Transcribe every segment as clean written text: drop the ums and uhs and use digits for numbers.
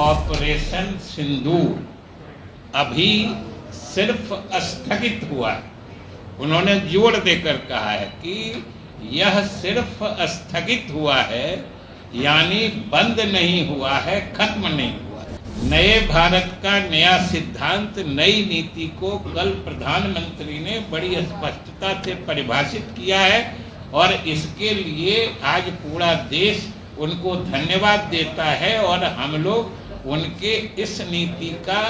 Operation सिंदूर अभी सिर्फ स्थगित हुआ है। उन्होंने जोर देकर कहा है कि यह सिर्फ स्थगित हुआ है, यानी बंद नहीं हुआ है, खत्म नहीं हुआ है। नए भारत का नया सिद्धांत, नई नीति को कल प्रधानमंत्री ने बड़ी स्पष्टता से परिभाषित किया है और इसके लिए आज पूरा देश उनको धन्यवाद देता है और हम लोग उनके इस नीति का,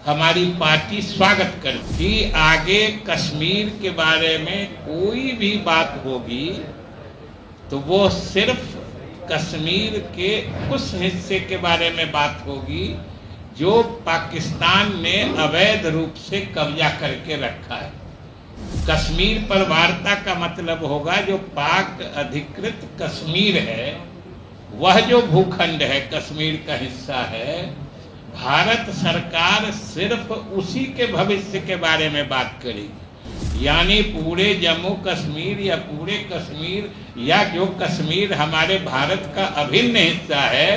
हमारी पार्टी स्वागत करती। आगे कश्मीर के बारे में कोई भी बात होगी तो वो सिर्फ कश्मीर के उस हिस्से के बारे में बात होगी जो पाकिस्तान ने अवैध रूप से कब्जा करके रखा है। कश्मीर पर वार्ता का मतलब होगा जो पाक अधिकृत कश्मीर है, वह जो भूखंड है, कश्मीर का हिस्सा है, भारत सरकार सिर्फ उसी के भविष्य के बारे में बात करेगी। यानी पूरे जम्मू कश्मीर या पूरे कश्मीर या जो कश्मीर हमारे भारत का अभिन्न हिस्सा है,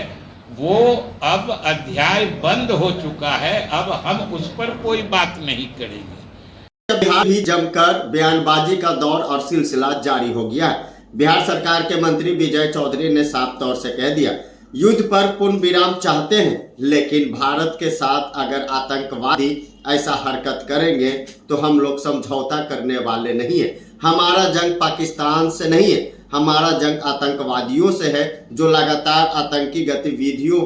वो अब अध्याय बंद हो चुका है। अब हम उस पर कोई बात नहीं करेंगे। बिहार भी जमकर बयानबाजी का दौर और सिलसिला जारी हो गया है। बिहार सरकार के मंत्री विजय चौधरी ने साफ तौर से कह दिया, युद्ध पर पूर्ण विराम चाहते हैं, लेकिन भारत के साथ अगर आतंकवादी ऐसा हरकत करेंगे तो हम लोग समझौता करने वाले नहीं है। हमारा जंग पाकिस्तान से नहीं है, हमारा जंग आतंकवादियों से है जो लगातार आतंकी गतिविधियों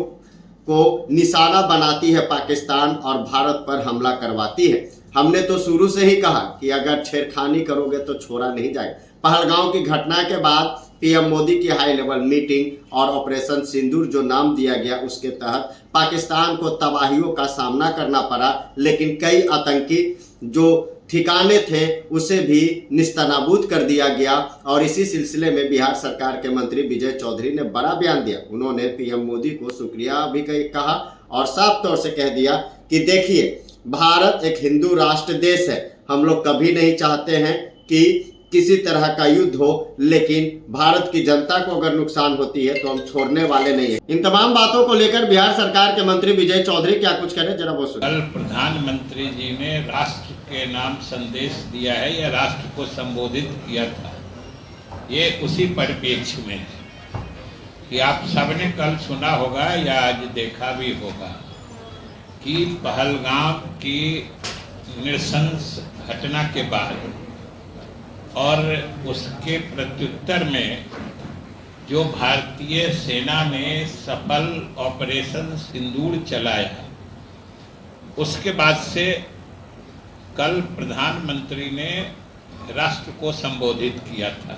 को निशाना बनाती है पाकिस्तान और भारत पर हमला करवाती है। हमने तो शुरू से ही कहा कि अगर छेड़खानी करोगे तो छोड़ा नहीं जाएगा। पहलगांव की घटना के बाद पीएम मोदी की हाई लेवल मीटिंग और ऑपरेशन सिंदूर जो नाम दिया गया, उसके तहत पाकिस्तान को तबाहियों का सामना करना पड़ा, लेकिन कई आतंकी जो ठिकाने थे उसे भी निस्तनाबूद कर दिया गया। और इसी सिलसिले में बिहार सरकार के मंत्री विजय चौधरी ने बड़ा बयान दिया। उन्होंने पीएम मोदी को शुक्रिया भी कहा और साफ तौर से कह दिया कि देखिए, भारत एक हिंदू राष्ट्र देश है, हम लोग कभी नहीं चाहते हैं कि किसी तरह का युद्ध हो, लेकिन भारत की जनता को अगर नुकसान होती है तो हम छोड़ने वाले नहीं है। इन तमाम बातों को लेकर बिहार सरकार के मंत्री विजय चौधरी क्या कुछ करें, जरा वो सुनिए। कल प्रधानमंत्री जी ने राष्ट्र के नाम संदेश दिया है या राष्ट्र को संबोधित किया था, ये उसी परिप्रेक्ष्य में है कि आप सबने कल सुना होगा या आज देखा भी होगा कि पहलगाम की नृशंस घटना के बाद और उसके प्रत्युत्तर में जो भारतीय सेना ने सफल ऑपरेशन सिंदूर चलाया, उसके बाद से कल प्रधानमंत्री ने राष्ट्र को संबोधित किया था।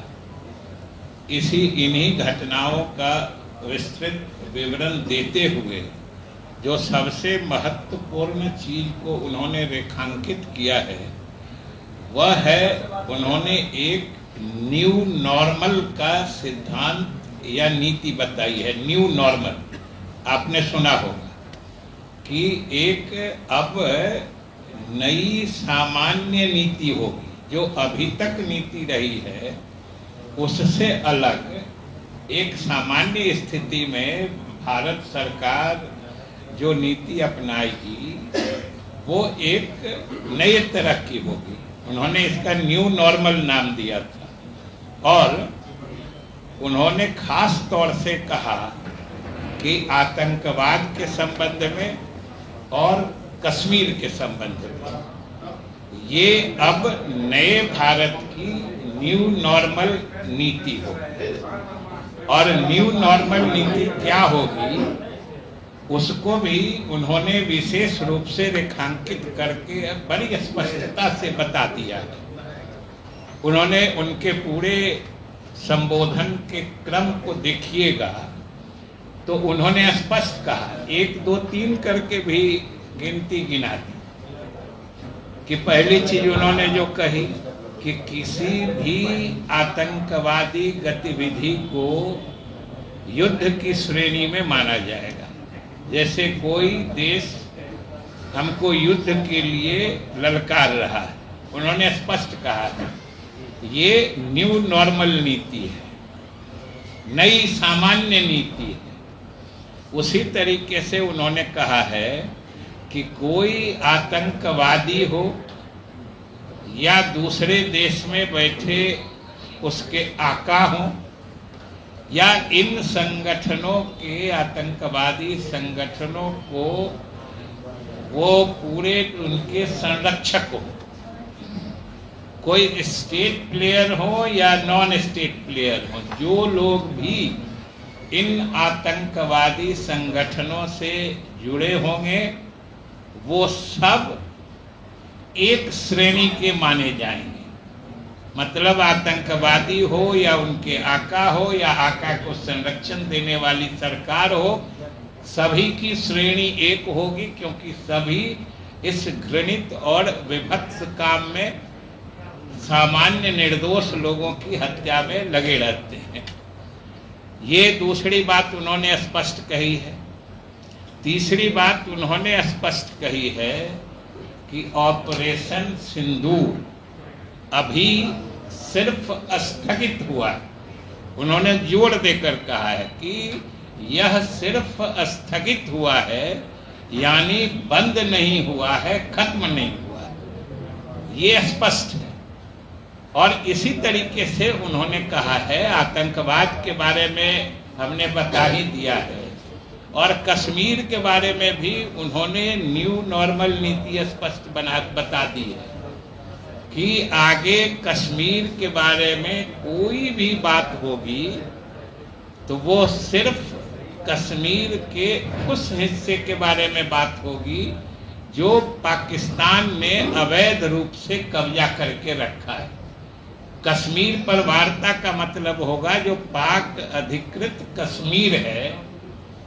इन्हीं घटनाओं का विस्तृत विवरण देते हुए जो सबसे महत्वपूर्ण चीज को उन्होंने रेखांकित किया है, वह है उन्होंने एक न्यू नॉर्मल का सिद्धांत या नीति बताई है। न्यू नॉर्मल आपने सुना होगा कि एक अब नई सामान्य नीति होगी, जो अभी तक नीति रही है उससे अलग एक सामान्य स्थिति में भारत सरकार जो नीति अपनाएगी वो एक नए तरह की होगी। उन्होंने इसका न्यू नॉर्मल नाम दिया था और उन्होंने खास तौर से कहा कि आतंकवाद के संबंध में और कश्मीर के संबंध में ये अब नए भारत की न्यू नॉर्मल नीति होगी। और न्यू नॉर्मल नीति क्या होगी उसको भी उन्होंने विशेष रूप से रेखांकित करके बड़ी स्पष्टता से बता दिया है। उन्होंने उनके पूरे संबोधन के क्रम को देखिएगा तो उन्होंने स्पष्ट कहा, 1 2 3 करके भी गिनती गिना दी कि पहली चीज उन्होंने जो कही कि किसी भी आतंकवादी गतिविधि को युद्ध की श्रेणी में माना जाएगा। जैसे कोई देश हमको युद्ध के लिए ललकार रहा है, उन्होंने स्पष्ट कहा है ये न्यू नॉर्मल नीति है, नई सामान्य नीति है। उसी तरीके से उन्होंने कहा है कि कोई आतंकवादी हो या दूसरे देश में बैठे उसके आका हों या इन संगठनों के आतंकवादी संगठनों को वो पूरे उनके संरक्षक हो, कोई स्टेट प्लेयर हो या नॉन स्टेट प्लेयर हो, जो लोग भी इन आतंकवादी संगठनों से जुड़े होंगे वो सब एक श्रेणी के माने जाएंगे। मतलब आतंकवादी हो या उनके आका हो या आका को संरक्षण देने वाली सरकार हो, सभी की श्रेणी एक होगी, क्योंकि सभी इस घृणित और विभत्स काम में सामान्य निर्दोष लोगों की हत्या में लगे रहते हैं। ये दूसरी बात उन्होंने स्पष्ट कही है। तीसरी बात उन्होंने स्पष्ट कही है कि ऑपरेशन सिंदूर अभी सिर्फ स्थगित हुआ। उन्होंने जोर देकर कहा है कि यह सिर्फ स्थगित हुआ है, यानी बंद नहीं हुआ है, खत्म नहीं हुआ है, ये स्पष्ट है। और इसी तरीके से उन्होंने कहा है, आतंकवाद के बारे में हमने बता ही दिया है, और कश्मीर के बारे में भी उन्होंने न्यू नॉर्मल नीति स्पष्ट बता दी है कि आगे कश्मीर के बारे में कोई भी बात होगी तो वो सिर्फ कश्मीर के उस हिस्से के बारे में बात होगी जो पाकिस्तान ने अवैध रूप से कब्जा करके रखा है। कश्मीर पर वार्ता का मतलब होगा जो पाक अधिकृत कश्मीर है,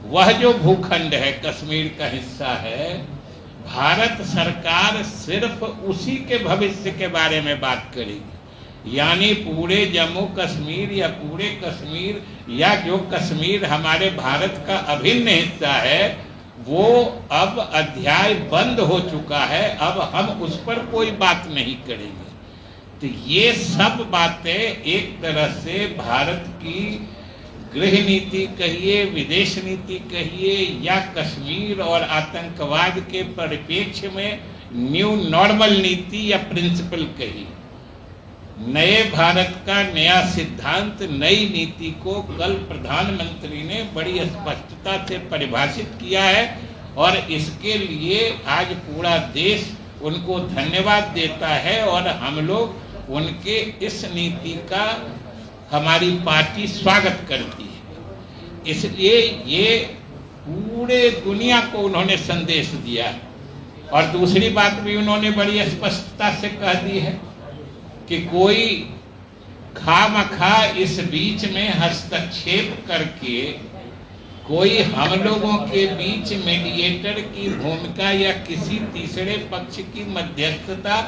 वह जो भूखंड है, कश्मीर का हिस्सा है, भारत सरकार सिर्फ उसी के भविष्य के बारे में बात करेगी। यानी पूरे जम्मू कश्मीर या पूरे कश्मीर या जो कश्मीर हमारे भारत का अभिन्न हिस्सा है, वो अब अध्याय बंद हो चुका है, अब हम उस पर कोई बात नहीं करेंगे। तो ये सब बातें एक तरह से भारत की गृह नीति कहिए, विदेश नीति कहिए, या कश्मीर और आतंकवाद के परिप्रेक्ष्य में न्यू नॉर्मल नीति या प्रिंसिपल कहिए, नए भारत का नया सिद्धांत, नई नीति को कल प्रधानमंत्री ने बड़ी स्पष्टता से परिभाषित किया है, और इसके लिए आज पूरा देश उनको धन्यवाद देता है, और हम लोग उनके इस नीति का हमारी पार्टी स्वागत करती है। इसलिए ये पूरे दुनिया को उन्होंने संदेश दिया है। और दूसरी बात भी उन्होंने बड़ी स्पष्टता से कह दी है कि कोई खामखा इस बीच में हस्तक्षेप करके कोई हम लोगों के बीच मीडिएटर की भूमिका या किसी तीसरे पक्ष की मध्यस्थता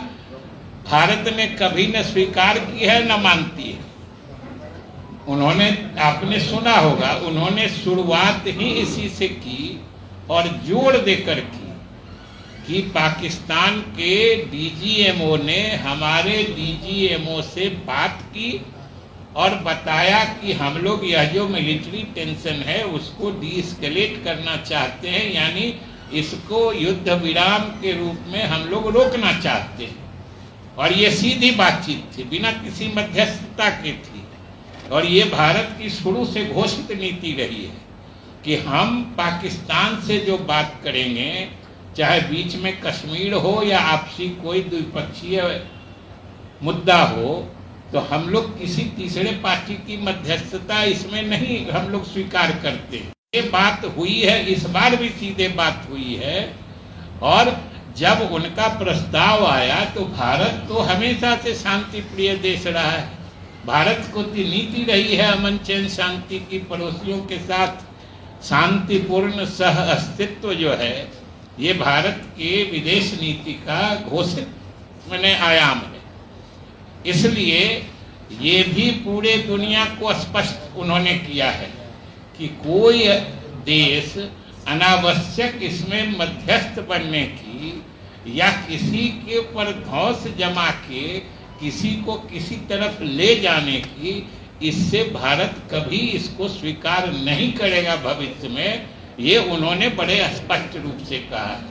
भारत ने कभी न स्वीकार की है, न मानती है। उन्होंने, आपने सुना होगा, उन्होंने शुरुआत ही इसी से की और जोर देकर की कि पाकिस्तान के डीजीएमओ ने हमारे डीजीएमओ से बात की और बताया कि हम लोग यह जो मिलिट्री टेंशन है उसको डीएस्केलेट करना चाहते हैं, यानी इसको युद्ध विराम के रूप में हम लोग रोकना चाहते हैं। और ये सीधी बातचीत थी, बिना किसी मध्यस्थता की थी, और ये भारत की शुरू से घोषित नीति रही है कि हम पाकिस्तान से जो बात करेंगे, चाहे बीच में कश्मीर हो या आपसी कोई द्विपक्षीय मुद्दा हो, तो हम लोग किसी तीसरे पार्टी की मध्यस्थता इसमें नहीं हम लोग स्वीकार करते। ये बात हुई है, इस बार भी सीधे बात हुई है। और जब उनका प्रस्ताव आया तो भारत तो हमेशा से शांति प्रिय देश रहा है, भारत को नीति रही है अमन चैन शांति की, पड़ोसियों के साथ शांतिपूर्ण सह अस्तित्व जो है, ये भारत के विदेश नीति का घोषित आयाम है। इसलिए ये भी पूरे दुनिया को स्पष्ट उन्होंने किया है कि कोई देश अनावश्यक इसमें मध्यस्थ बनने की या किसी के ऊपर धौंस जमा के किसी को किसी तरफ ले जाने की, इससे भारत कभी इसको स्वीकार नहीं करेगा भविष्य में। ये उन्होंने बड़े स्पष्ट रूप से कहा है।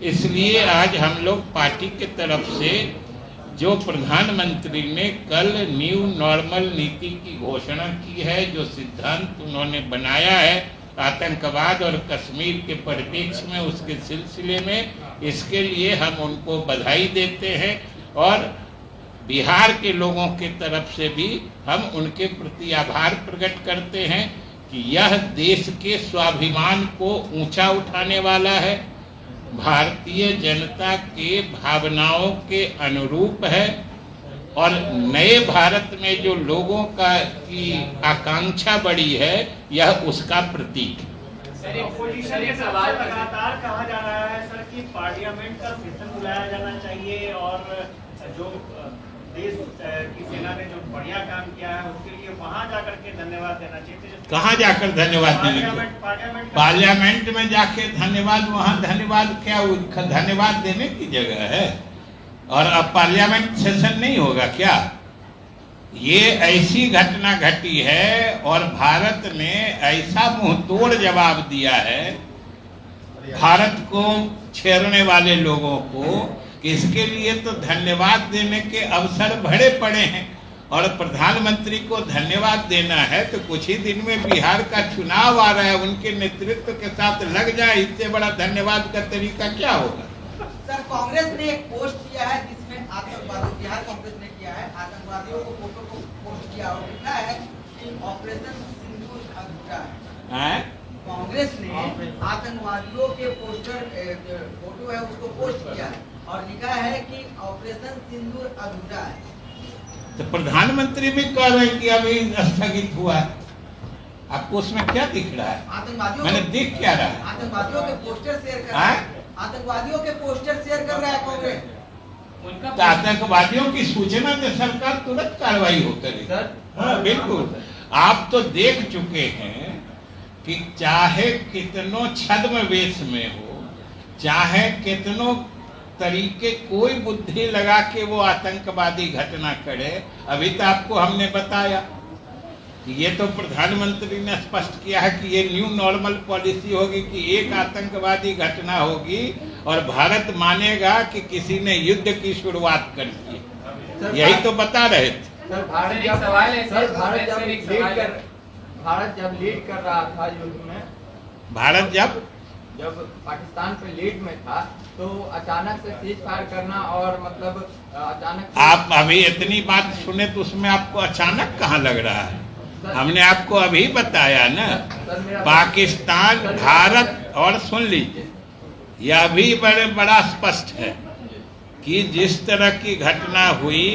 इसलिए आज हम लोग पार्टी के तरफ से जो प्रधानमंत्री ने कल न्यू नॉर्मल नीति की घोषणा की है, जो सिद्धांत उन्होंने बनाया है आतंकवाद और कश्मीर के परिप्रेक्ष्य में, उसके सिलसिले में, इसके लिए हम उनको बधाई देते हैं और बिहार के लोगों के तरफ से भी हम उनके प्रति आभार प्रकट करते हैं कि यह देश के स्वाभिमान को ऊंचा उठाने वाला है, भारतीय जनता के भावनाओं के अनुरूप है और नए भारत में जो लोगों की आकांक्षा बढ़ी है, यह उसका प्रतीक है। सर, ऑपोजिशन के सवाल लगातार कहा जा रहा है सर कि पार्लियामेंट का सेशन बुलाया जाना चाहिए और जो देश की सेना ने जो बढ़िया काम किया है उसके लिए वहां जाकर के धन्यवाद देना चाहिए। कहाँ जाकर धन्यवाद देने की? पार्लियामेंट में जाके धन्यवाद, वहाँ धन्यवाद क्या, धन्यवाद देने की जगह है। और अब पार्लियामेंट सेशन नहीं होगा क्या? ये ऐसी घटना घटी है और भारत ने ऐसा मुंहतोड़ जवाब दिया है भारत को छेड़ने वाले लोगों को कि इसके लिए तो धन्यवाद देने के अवसर भरे पड़े हैं। और प्रधानमंत्री को धन्यवाद देना है तो कुछ ही दिन में बिहार का चुनाव आ रहा है, उनके नेतृत्व के साथ लग जाए, इससे बड़ा धन्यवाद का तरीका क्या होगा? सर, कांग्रेस ने एक पोस्ट किया है जिसमें आतंकवादी, बिहार कांग्रेस ने किया है, आतंकवादियों को फोटो को पोस्ट किया और लिखा है कि ऑपरेशन सिंदूर अधूरा है। कांग्रेस ने आतंकवादियों के पोस्टर फोटो है उसको पोस्ट किया है और लिखा है कि ऑपरेशन सिंदूर अधूरा है। तो प्रधानमंत्री भी कह रहे हैं कि अभी स्थगित हुआ है, आपको उसमें क्या दिख रहा है? आतंकवादियों, मैंने दिख क्या रहा है? आतंकवादियों के पोस्टर शेयर कर रहा है, आतंकवादियों के पोस्टर शेयर कर रहा है कांग्रेस। तो आतंकवादियों की सूचना में सरकार तुरंत कार्रवाई हो करेगी। हाँ, बिल्कुल। आप तो देख चुके हैं कि चाहे कितनों छद्म वेश में हो, चाहे कितनों तरीके कोई बुद्धि लगा के वो आतंकवादी घटना करे, अभी तो आपको हमने बताया कि ये तो प्रधानमंत्री ने स्पष्ट किया है कि ये न्यू नॉर्मल पॉलिसी होगी कि एक आतंकवादी घटना होगी और भारत मानेगा कि किसी ने युद्ध की शुरुआत कर दी। यही तो बता रहे थे। सर, भारत जब लीड कर रहा था युद्ध में, भारत जब पाकिस्तान पे लीड में था तो अचानक से सीज फायर करना और मतलब अचानक आप अभी इतनी बात सुने तो उसमें आपको अचानक कहाँ लग रहा है? हमने आपको अभी बताया ना, पाकिस्तान, भारत, और सुन लीजिए यह भी बड़ा स्पष्ट है कि जिस तरह की घटना हुई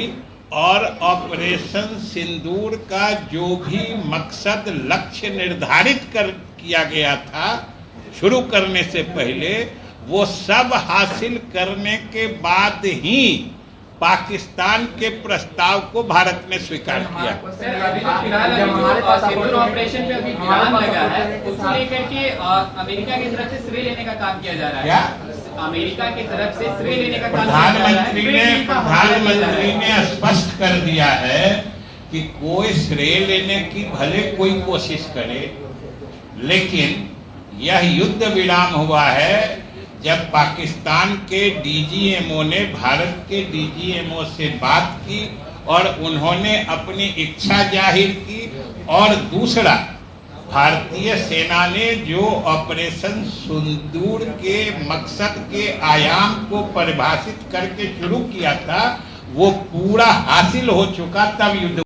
और ऑपरेशन सिंदूर का जो भी मकसद लक्ष्य निर्धारित किया गया था शुरू करने से पहले, वो सब हासिल करने के बाद ही पाकिस्तान के प्रस्ताव को भारत ने स्वीकार किया। ऑपरेशन पे अभी विराम लगा है, उसको लेकर के अमेरिका की तरफ से श्रेय लेने का काम किया जा रहा है। क्या? अमेरिका की तरफ से श्रेय लेने का काम किया जा रहा है। प्रधानमंत्री ने स्पष्ट कर दिया है कि कोई श्रेय लेने की भले कोई कोशिश करे, लेकिन यह युद्ध विराम हुआ है जब पाकिस्तान के डीजीएमओ ने भारत के डीजीएमओ से बात की और उन्होंने अपनी इच्छा जाहिर की, और दूसरा भारतीय सेना ने जो ऑपरेशन सिंदूर के मकसद के आयाम को परिभाषित करके शुरू किया था वो पूरा हासिल हो चुका, तब युद्ध